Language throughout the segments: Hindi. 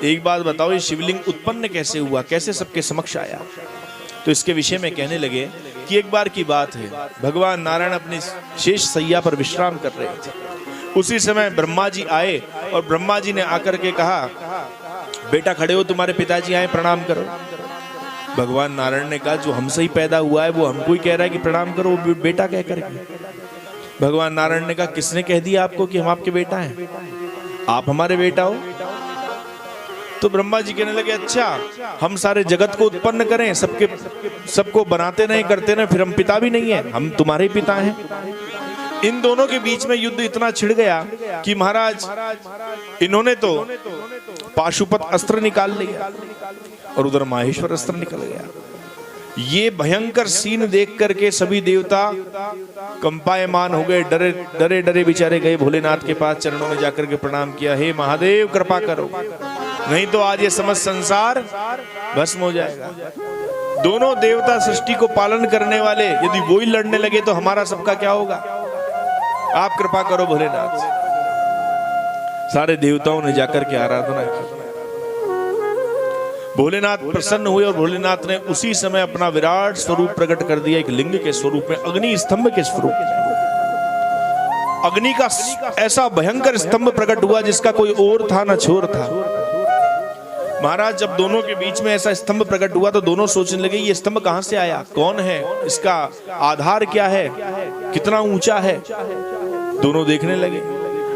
एक बात बताओ, ये शिवलिंग उत्पन्न कैसे हुआ, कैसे सबके समक्ष आया? तो इसके विषय में कहने लगे कि एक बार की बात है, भगवान नारायण अपनी शेष सैया पर विश्राम कर रहे थे। उसी समय ब्रह्मा जी आए और ब्रह्मा जी ने आकर के कहा, बेटा खड़े हो, तुम्हारे पिताजी आए, प्रणाम करो। भगवान नारायण ने कहा, जो हमसे ही पैदा हुआ है वो हमको ही कह रहा है कि प्रणाम करो, बेटा कह करके। भगवान नारायण ने कहा, किसने कह दिया आपको कि हम आपके बेटा हैं? आप हमारे बेटा हो? तो ब्रह्मा जी कहने लगे, अच्छा हम सारे जगत को उत्पन्न करें, सबको बनाते नहीं करते नहीं, फिर हम पिता भी नहीं है, हम तुम्हारे ही पिता हैं। इन दोनों के बीच में युद्ध इतना छिड़ गया कि महाराज इन्होंने तो पाशुपत अस्त्र निकाल लिया और उधर माहेश्वर अस्त्र निकल गया। ये भयंकर सीन देख करके सभी देवता कंपायमान हो गए, डरे डरे डरे बेचारे गए भोलेनाथ के पास, चरणों में जाकर के प्रणाम किया, हे महादेव कृपा करो, नहीं तो आज ये समस्त संसार भस्म हो जाएगा। दोनों देवता सृष्टि को पालन करने वाले यदि वो ही लड़ने लगे तो हमारा सबका क्या होगा? आप कृपा करो भोलेनाथ। सारे देवताओं ने जाकर के आराधना की, भोलेनाथ प्रसन्न हुए और भोलेनाथ ने उसी समय अपना विराट स्वरूप प्रकट कर दिया, एक लिंग के स्वरूप में, अग्नि स्तंभ के स्वरूप में। अग्नि का ऐसा भयंकर स्तंभ प्रकट हुआ जिसका कोई ओर था न छोर था। महाराज जब दोनों के बीच में ऐसा स्तंभ प्रकट हुआ तो दोनों सोचने लगे, ये स्तंभ कहां से आया, कौन है, इसका आधार क्या है, कितना ऊंचा है। दोनों देखने लगे।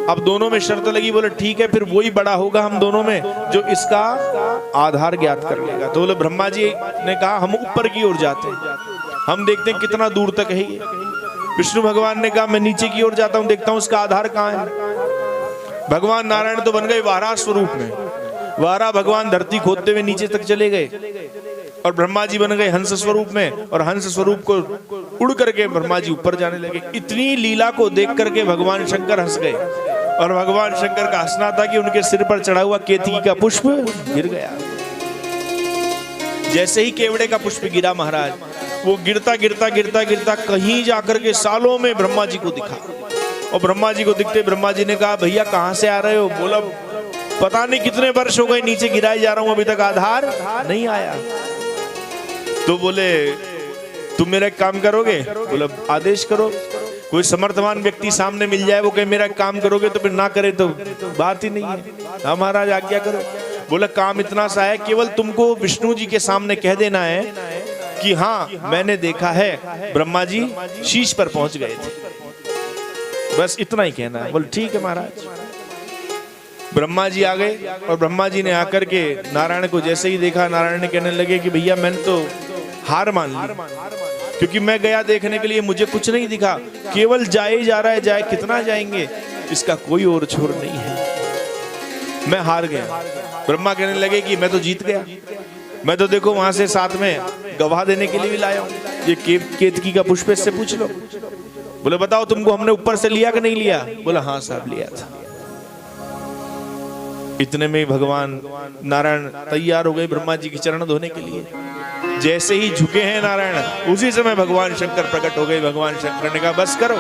अब दोनों में शर्त लगी, बोले ठीक है फिर वही बड़ा होगा हम दोनों में जो इसका आधार ज्ञात कर लेगा। तो बोले ब्रह्मा जी ने कहा, हम ऊपर की ओर जाते हैं, हम देखते हैं कितना दूर तक है ये। विष्णु भगवान ने कहा, मैं नीचे की ओर जाता हूं, देखता हूं इसका आधार कहां है। भगवान नारायण तो बन गए वाराह स्वरूप में, वाराह भगवान धरती खोदते हुए नीचे तक चले गए और ब्रह्मा जी बन गए हंस स्वरूप में, और हंस स्वरूप को उड़ करके ब्रह्मा जी ऊपर जाने लगे। इतनी लीला को देख करके भगवान शंकर हंस गए, और भगवान शंकर का हंसना था कि उनके सिर पर चढ़ा हुआ केतकी का पुष्प गिर गया। जैसे ही केवड़े का पुष्प गिरा महाराज, वो गिरता गिरता गिरता गिरता कहीं जाकर के सालों में ब्रह्मा जी को दिखा। और ब्रह्मा जी को दिखते ब्रह्मा जी ने कहा, भैया कहां से आ रहे हो? बोला, पता नहीं कितने वर्ष हो गए नीचे गिराए जा रहा हूं, अभी तक आधार नहीं आया। तो बोले, तुम मेरा एक काम करोगे? बोला, आदेश करो। कोई समर्थवान व्यक्ति सामने मिल जाए, वो कहे मेरा काम करोगे, तो फिर ना करे तो बात ही नहीं है। हाँ महाराज आज्ञा करो। बोला, काम इतना सा है, केवल तुमको विष्णु जी के सामने कह देना है कि हाँ मैंने देखा है ब्रह्मा जी शीश पर पहुंच गए थे, बस इतना ही कहना है। बोले ठीक है महाराज। ब्रह्मा जी आ गए और ब्रह्मा जी ने आकर के नारायण को जैसे ही देखा, नारायण ने कहने लगे कि भैया मैंने तो हार मान ली, क्योंकि मैं गया देखने के लिए, मुझे कुछ नहीं दिखा, केवल जाए जा रहा है, जाए कितना जाएंगे, इसका कोई और छोर नहीं है, मैं हार गया। ब्रह्मा कहने लगे कि मैं तो जीत गया, मैं तो देखो वहां से साथ में गवाह देने के लिए भी लाया हूं, ये केतकी का पुष्प से पूछ लो। बोले बताओ तुमको हमने ऊपर से लिया कि नहीं लिया? बोला हाँ साहब लिया था। इतने में भगवान नारायण तैयार हो गए ब्रह्मा जी के चरण धोने के लिए। जैसे ही झुके हैं नारायण, उसी समय भगवान शंकर प्रकट हो गए। भगवान शंकर ने कहा बस करो।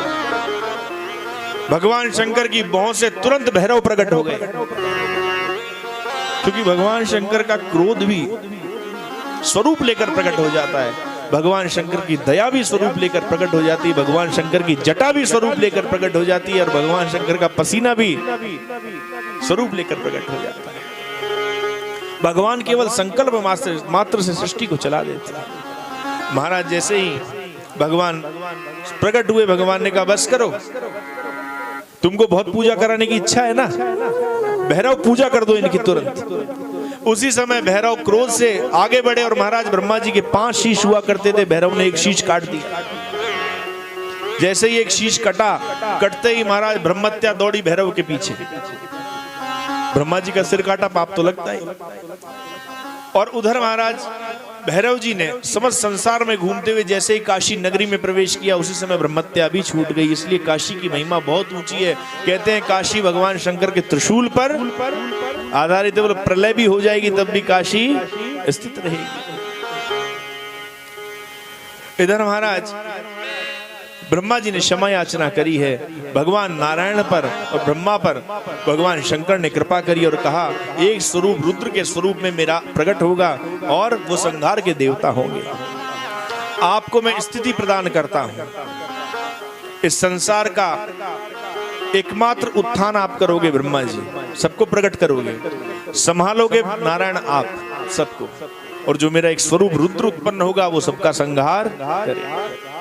भगवान शंकर की भौं से तुरंत भैरव प्रकट हो गए, क्योंकि भगवान शंकर का क्रोध भी स्वरूप लेकर प्रकट हो जाता है, भगवान शंकर की दया भी स्वरूप लेकर प्रकट हो जाती है, भगवान शंकर की जटा भी स्वरूप लेकर प्रकट हो जाती है, और भगवान शंकर का पसीना भी स्वरूप लेकर प्रकट हो जाता है। भगवान केवल संकल्प मात्र से सृष्टि को चला देते हैं। महाराज जैसे ही भगवान प्रकट हुए, भगवान ने कहा बस करो, तुमको बहुत पूजा कराने की इच्छा है ना, भैरव पूजा कर दो इनकी तुरंत। उसी समय भैरव क्रोध से आगे बढ़े और महाराज ब्रह्मा जी के 5 शीश हुआ करते थे, भैरव ने एक शीश काट दिया। जैसे ही एक शीश कटा, कटते ही महाराज ब्रह्मत्या दौड़ी भैरव के पीछे। ब्रह्मा जी का सिर काटा, पाप तो लगता है। और उधर महाराज भैरव जी ने समस्त संसार में घूमते हुए जैसे ही काशी नगरी में प्रवेश किया, उसी समय ब्रह्मत्या भी छूट गई। इसलिए काशी की महिमा बहुत ऊंची है। कहते हैं काशी भगवान शंकर के त्रिशूल पर आधारित है। प्रलय भी हो जाएगी तब भी काशी स्थित रहेगी। इधर महाराज ब्रह्मा जी ने क्षमा याचना करी है। भगवान नारायण पर और ब्रह्मा पर भगवान शंकर ने कृपा करी और कहा एक स्वरूप रुद्र के स्वरूप में मेरा प्रकट होगा और वो संहार के देवता होंगे। आपको मैं स्थिति प्रदान करता हूं, इस संसार का एकमात्र उत्थान आप करोगे ब्रह्मा जी, सबको प्रकट करोगे, संभालोगे नारायण आप सबको, और जो मेरा एक स्वरूप रुद्र उत्पन्न होगा वो सबका संहार करेगा।